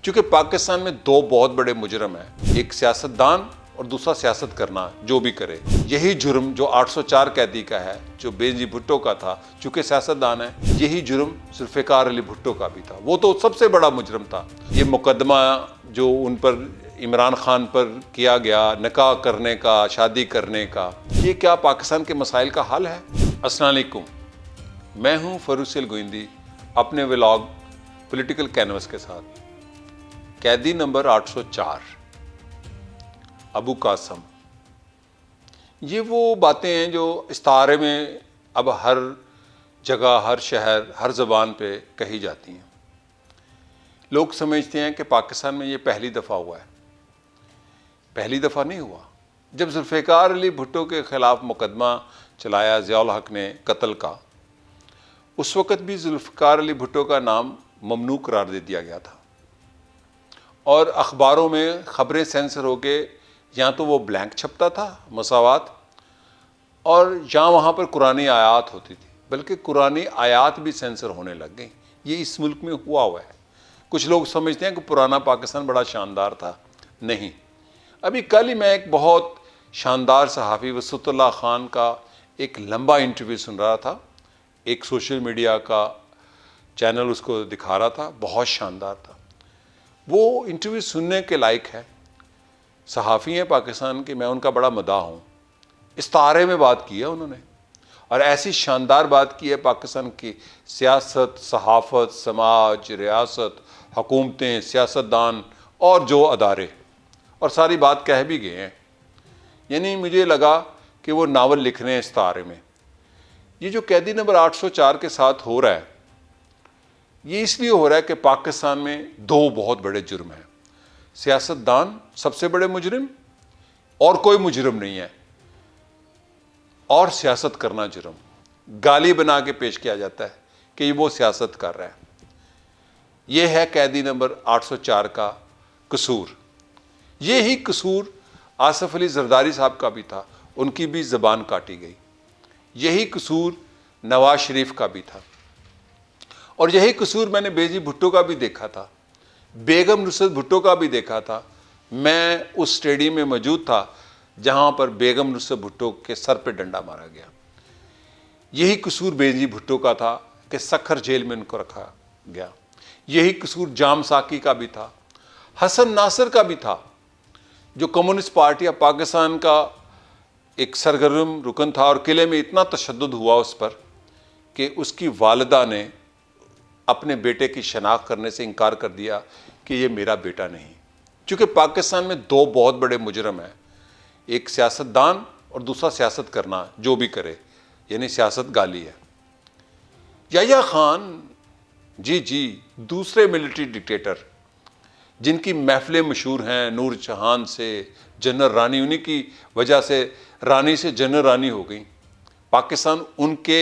چونکہ پاکستان میں دو بہت بڑے مجرم ہیں، ایک سیاستدان اور دوسرا سیاست کرنا جو بھی کرے۔ یہی جرم جو 804 قیدی کا ہے، جو بے نظیر بھٹو کا تھا، چونکہ سیاستدان ہے، یہی جرم ذوالفقار علی بھٹو کا بھی تھا۔ وہ تو سب سے بڑا مجرم تھا۔ یہ مقدمہ جو ان پر عمران خان پر کیا گیا، نکاح کرنے کا، شادی کرنے کا، یہ کیا پاکستان کے مسائل کا حل ہے؟ السلام علیکم، میں ہوں فروسیل گوئندی اپنے ولاگ پولیٹیکل کینوس کے ساتھ۔ قیدی نمبر 804 ابو قاسم، یہ وہ باتیں ہیں جو استعارے میں اب ہر جگہ، ہر شہر، ہر زبان پہ کہی جاتی ہیں۔ لوگ سمجھتے ہیں کہ پاکستان میں یہ پہلی دفعہ ہوا ہے۔ پہلی دفعہ نہیں ہوا۔ جب ذوالفقار علی بھٹو کے خلاف مقدمہ چلایا ضیاء الحق نے قتل کا، اس وقت بھی ذوالفقار علی بھٹو کا نام ممنوع قرار دے دیا گیا تھا، اور اخباروں میں خبریں سینسر ہو کے یا تو وہ بلینک چھپتا تھا مساوات، اور جہاں وہاں پر قرآنی آیات ہوتی تھی، بلکہ قرآنی آیات بھی سینسر ہونے لگ گئیں۔ یہ اس ملک میں ہوا ہے۔ کچھ لوگ سمجھتے ہیں کہ پرانا پاکستان بڑا شاندار تھا۔ نہیں، ابھی کل ہی میں ایک بہت شاندار صحافی وسط اللہ خان کا ایک لمبا انٹرویو سن رہا تھا۔ ایک سوشل میڈیا کا چینل اس کو دکھا رہا تھا، بہت شاندار تھا۔ وہ انٹرویو سننے کے لائق ہے۔ صحافی ہیں پاکستان کے، میں ان کا بڑا مداح ہوں۔ استعارے میں بات کی ہے انہوں نے، اور ایسی شاندار بات کی ہے پاکستان کی سیاست، صحافت، سماج، ریاست، حکومتیں، سیاستدان اور جو ادارے، اور ساری بات کہہ بھی گئے ہیں۔ یعنی مجھے لگا کہ وہ ناول لکھ رہے ہیں استعارے میں۔ یہ جو قیدی نمبر 804 کے ساتھ ہو رہا ہے، یہ اس لیے ہو رہا ہے کہ پاکستان میں دو بہت بڑے جرم ہیں۔ سیاستدان سب سے بڑے مجرم، اور کوئی مجرم نہیں ہے، اور سیاست کرنا جرم، گالی بنا کے پیش کیا جاتا ہے کہ یہ وہ سیاست کر رہا ہے۔ یہ ہے قیدی نمبر 804 کا قصور۔ یہی قصور آصف علی زرداری صاحب کا بھی تھا، ان کی بھی زبان کاٹی گئی۔ یہی قصور نواز شریف کا بھی تھا، اور یہی قصور میں نے بے نظیر بھٹو کا بھی دیکھا تھا، بیگم نصرت بھٹو کا بھی دیکھا تھا۔ میں اس اسٹیڈیم میں موجود تھا جہاں پر بیگم نصرت بھٹو کے سر پہ ڈنڈا مارا گیا۔ یہی قصور بے نظیر بھٹو کا تھا کہ سکھر جیل میں ان کو رکھا گیا۔ یہی قصور جام ساکی کا بھی تھا، حسن ناصر کا بھی تھا، جو کمیونسٹ پارٹی آف پاکستان کا ایک سرگرم رکن تھا، اور قلعے میں اتنا تشدد ہوا اس پر کہ اس کی والدہ نے اپنے بیٹے کی شناخت کرنے سے انکار کر دیا کہ یہ میرا بیٹا نہیں۔ چونکہ پاکستان میں دو بہت بڑے مجرم ہیں، ایک سیاستدان اور دوسرا سیاست کرنا جو بھی کرے، یعنی سیاست گالی ہے۔ یحییٰ خان، جی دوسرے ملٹری ڈکٹیٹر جن کی محفلیں مشہور ہیں، نور جہان سے جنرل رانی، انہی کی وجہ سے رانی سے جنرل رانی ہو گئی۔ پاکستان ان کے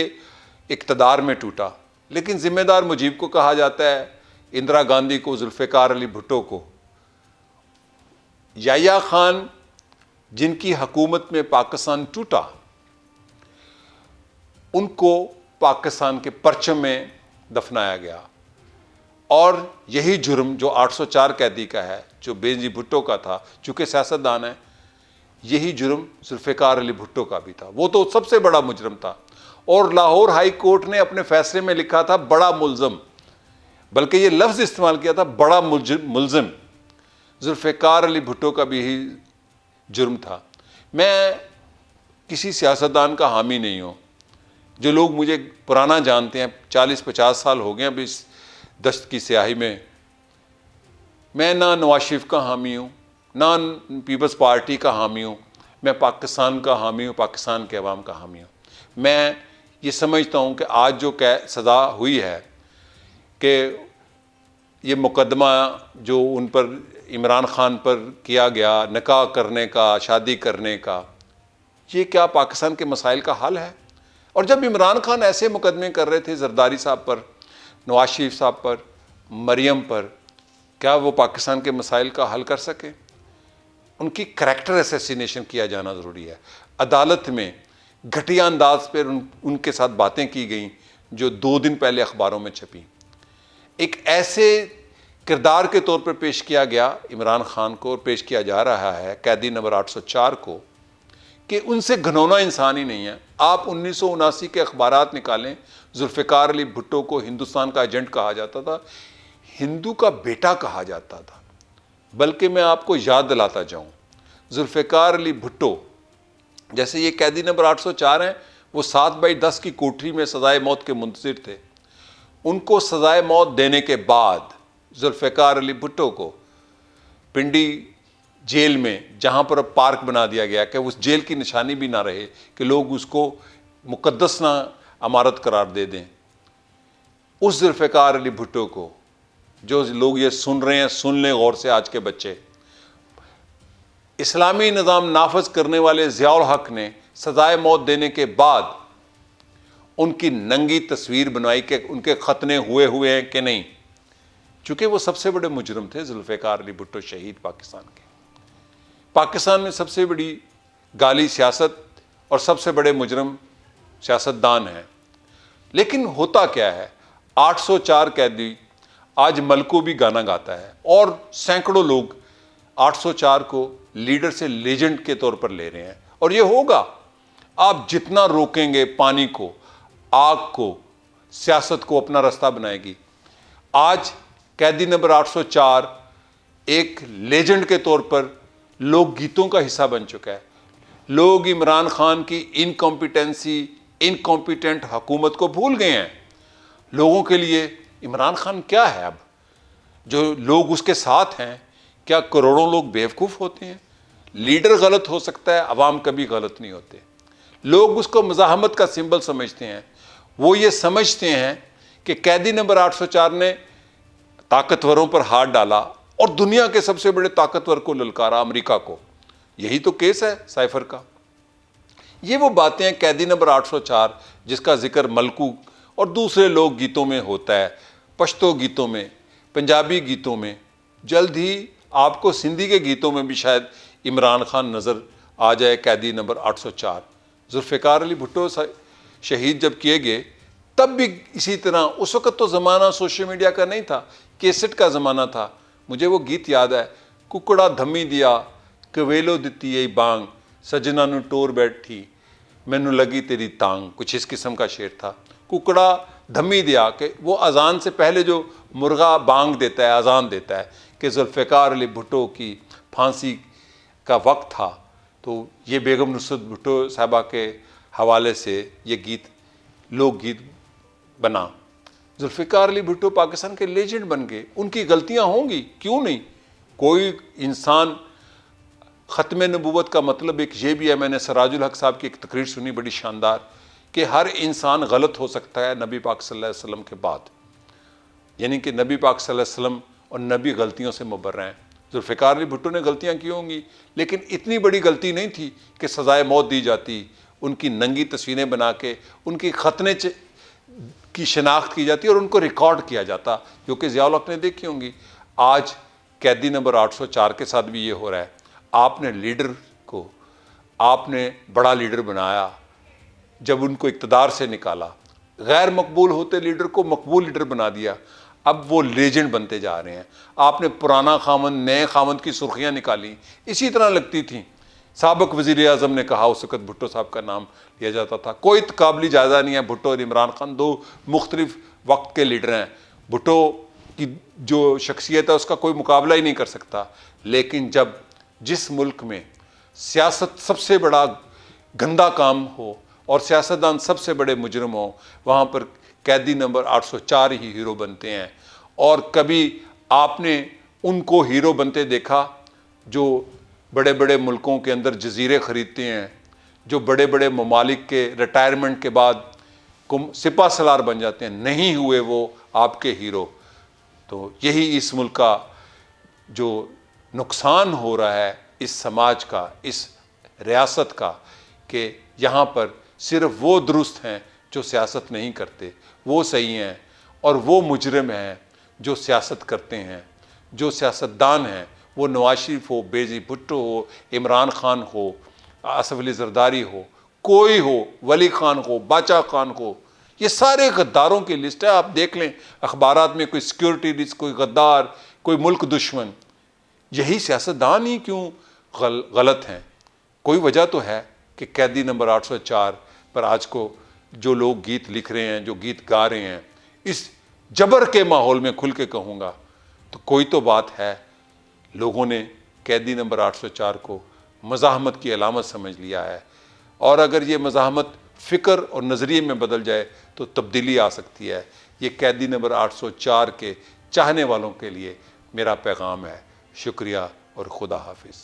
اقتدار میں ٹوٹا، لیکن ذمہ دار مجیب کو کہا جاتا ہے، اندرا گاندھی کو، ذوالفقار علی بھٹو کو۔ یحییٰ خان جن کی حکومت میں پاکستان ٹوٹا، ان کو پاکستان کے پرچم میں دفنایا گیا، اور یہی جرم جو 804 قیدی کا ہے، جو بے نظیر بھٹو کا تھا، چونکہ سیاستدان ہے، یہی جرم ذوالفقار علی بھٹو کا بھی تھا۔ وہ تو سب سے بڑا مجرم تھا، اور لاہور ہائی کورٹ نے اپنے فیصلے میں لکھا تھا بڑا ملزم، بلکہ یہ لفظ استعمال کیا تھا بڑا ملزم۔ ذوالفقار علی بھٹو کا بھی یہی جرم تھا۔ میں کسی سیاستدان کا حامی نہیں ہوں۔ جو لوگ مجھے پرانا جانتے ہیں، 40-50 سال ہو گئے اب اس دست کی سیاہی میں نہ نواز شریف کا حامی ہوں، نہ پیپلز پارٹی کا حامی ہوں۔ میں پاکستان کا حامی ہوں، پاکستان کے عوام کا حامی ہوں۔ میں یہ سمجھتا ہوں کہ آج جو سزا ہوئی ہے، کہ یہ مقدمہ جو ان پر عمران خان پر کیا گیا، نکاح کرنے کا، شادی کرنے کا، یہ کیا پاکستان کے مسائل کا حل ہے؟ اور جب عمران خان ایسے مقدمے کر رہے تھے زرداری صاحب پر، نواز شریف صاحب پر، مریم پر، کیا وہ پاکستان کے مسائل کا حل کر سکے؟ ان کی کریکٹر اسیسینیشن کیا جانا ضروری ہے۔ عدالت میں گھٹیا انداز پر ان کے ساتھ باتیں کی گئیں جو 2 دن پہلے اخباروں میں چھپیں۔ ایک ایسے کردار کے طور پر پیش کیا گیا عمران خان کو، اور پیش کیا جا رہا ہے قیدی نمبر 804 کو، کہ ان سے گھنونا انسان ہی نہیں ہے۔ آپ 1979 کے اخبارات نکالیں، ذوالفقار علی بھٹو کو ہندوستان کا ایجنٹ کہا جاتا تھا، ہندو کا بیٹا کہا جاتا تھا۔ بلکہ میں آپ کو یاد دلاتا جاؤں، ذوالفقار علی بھٹو جیسے یہ قیدی نمبر 804 ہیں، وہ 7/10 کی کوٹری میں سزائے موت کے منتظر تھے۔ ان کو سزائے موت دینے کے بعد ذوالفقار علی بھٹو کو پنڈی جیل میں، جہاں پر اب پارک بنا دیا گیا کہ اس جیل کی نشانی بھی نہ رہے کہ لوگ اس کو مقدس نہ عمارت قرار دے دیں، اس ذوالفقار علی بھٹو کو، جو لوگ یہ سن رہے ہیں سن لیں غور سے، آج کے بچے، اسلامی نظام نافذ کرنے والے ضیاء الحق نے سزائے موت دینے کے بعد ان کی ننگی تصویر بنوائی کہ ان کے ختنے ہوئے ہیں کہ نہیں، چونکہ وہ سب سے بڑے مجرم تھے ذوالفقار علی بھٹو، شہید پاکستان کے۔ پاکستان میں سب سے بڑی گالی سیاست اور سب سے بڑے مجرم سیاستدان ہیں۔ لیکن ہوتا کیا ہے، 804 قیدی، آج ملکو بھی گانا گاتا ہے اور سینکڑوں لوگ 804 کو لیڈر سے لیجنڈ کے طور پر لے رہے ہیں، اور یہ ہوگا۔ آپ جتنا روکیں گے پانی کو، آگ کو، سیاست کو اپنا رستہ بنائے گی۔ آج قیدی نمبر 804 ایک لیجنڈ کے طور پر لوگ گیتوں کا حصہ بن چکا ہے۔ لوگ عمران خان کی انکمپیٹنٹ حکومت کو بھول گئے ہیں۔ لوگوں کے لیے عمران خان کیا ہے اب؟ جو لوگ اس کے ساتھ ہیں، کیا کروڑوں لوگ بیوقوف ہوتے ہیں؟ لیڈر غلط ہو سکتا ہے، عوام کبھی غلط نہیں ہوتے۔ لوگ اس کو مزاحمت کا سمبل سمجھتے ہیں۔ وہ یہ سمجھتے ہیں کہ قیدی نمبر 804 نے طاقتوروں پر ہاتھ ڈالا اور دنیا کے سب سے بڑے طاقتور کو للکارا، امریکہ کو۔ یہی تو کیس ہے سائفر کا۔ یہ وہ باتیں ہیں قیدی نمبر 804 جس کا ذکر ملکو اور دوسرے لوگ گیتوں میں ہوتا ہے، پشتو گیتوں میں، پنجابی گیتوں میں۔ جلد ہی آپ کو سندھی کے گیتوں میں بھی شاید عمران خان نظر آ جائے، قیدی نمبر 804۔ ذوالفقار علی بھٹو شہید جب کیے گئے تب بھی اسی طرح، اس وقت تو زمانہ سوشل میڈیا کا نہیں تھا، کیسٹ کا زمانہ تھا۔ مجھے وہ گیت یاد ہے، ککڑا دھمی دیا کویلو دتی ای بانگ، سجنا نو ٹور بیٹھی مینو لگی تیری تانگ، کچھ اس قسم کا شعر تھا۔ ککڑا دھمی دیا کہ وہ اذان سے پہلے جو مرغا بانگ دیتا ہے، اذان دیتا ہے کہ ذوالفقار علی بھٹو کی پھانسی کا وقت تھا، تو یہ بیگم نصرت بھٹو صاحبہ کے حوالے سے یہ گیت لوک گیت بنا۔ ذوالفقار علی بھٹو پاکستان کے لیجنڈ بن گئے۔ ان کی غلطیاں ہوں گی، کیوں نہیں؟ کوئی انسان، ختم نبوت کا مطلب ایک یہ بھی ہے، میں نے سراج الحق صاحب کی ایک تقریر سنی بڑی شاندار، کہ ہر انسان غلط ہو سکتا ہے نبی پاک صلی اللہ علیہ وسلم کے بعد، یعنی کہ نبی پاک صلی اللہ علیہ وسلم اور نبی غلطیوں سے مبرہ ہیں۔ ذوالفقار علی بھٹو نے غلطیاں کی ہوں گی، لیکن اتنی بڑی غلطی نہیں تھی کہ سزائے موت دی جاتی، ان کی ننگی تصویریں بنا کے ان کی ختنے کی شناخت کی جاتی اور ان کو ریکارڈ کیا جاتا، جو کہ ضیاء الحق نے دیکھی ہوں گی۔ آج قیدی نمبر 804 کے ساتھ بھی یہ ہو رہا ہے۔ آپ نے لیڈر کو، آپ نے بڑا لیڈر بنایا، جب ان کو اقتدار سے نکالا، غیر مقبول ہوتے لیڈر کو مقبول لیڈر بنا دیا، اب وہ لیجنڈ بنتے جا رہے ہیں۔ آپ نے پرانا خاوند نئے خاوند کی سرخیاں نکالی، اسی طرح لگتی تھیں۔ سابق وزیر اعظم نے کہا، اس وقت بھٹو صاحب کا نام لیا جاتا تھا، کوئی قابلی جائزہ نہیں ہے، بھٹو اور عمران خان دو مختلف وقت کے لیڈر ہیں، بھٹو کی جو شخصیت ہے اس کا کوئی مقابلہ ہی نہیں کر سکتا۔ لیکن جب جس ملک میں سیاست سب سے بڑا گندا کام ہو اور سیاستدان سب سے بڑے مجرم ہوں، وہاں پر قیدی نمبر 804 ہی ہیرو بنتے ہیں۔ اور کبھی آپ نے ان کو ہیرو بنتے دیکھا جو بڑے بڑے ملکوں کے اندر جزیرے خریدتے ہیں، جو بڑے بڑے ممالک کے ریٹائرمنٹ کے بعد سپہ سالار بن جاتے ہیں؟ نہیں ہوئے وہ آپ کے ہیرو۔ تو یہی اس ملک کا جو نقصان ہو رہا ہے، اس سماج کا، اس ریاست کا، کہ یہاں پر صرف وہ درست ہیں جو سیاست نہیں کرتے، وہ صحیح ہیں، اور وہ مجرم ہیں جو سیاست کرتے ہیں۔ جو سیاستدان ہیں، وہ نواز شریف ہو، بے بھٹو ہو، عمران خان ہو، آصف علی زرداری ہو، کوئی ہو، ولی خان ہو، باچا خان ہو، یہ سارے غداروں کی لسٹ ہے۔ آپ دیکھ لیں اخبارات میں، کوئی سیکیورٹی لسٹ، کوئی غدار، کوئی ملک دشمن، یہی سیاستدان ہی کیوں غلط ہیں؟ کوئی وجہ تو ہے کہ قیدی نمبر 804 پر آج کو جو لوگ گیت لکھ رہے ہیں، جو گیت گا رہے ہیں، اس جبر کے ماحول میں کھل کے کہوں گا تو کوئی تو بات ہے۔ لوگوں نے قیدی نمبر 804 کو مزاحمت کی علامت سمجھ لیا ہے، اور اگر یہ مزاحمت فکر اور نظریے میں بدل جائے تو تبدیلی آ سکتی ہے۔ یہ قیدی نمبر 804 کے چاہنے والوں کے لیے میرا پیغام ہے۔ شکریہ اور خدا حافظ۔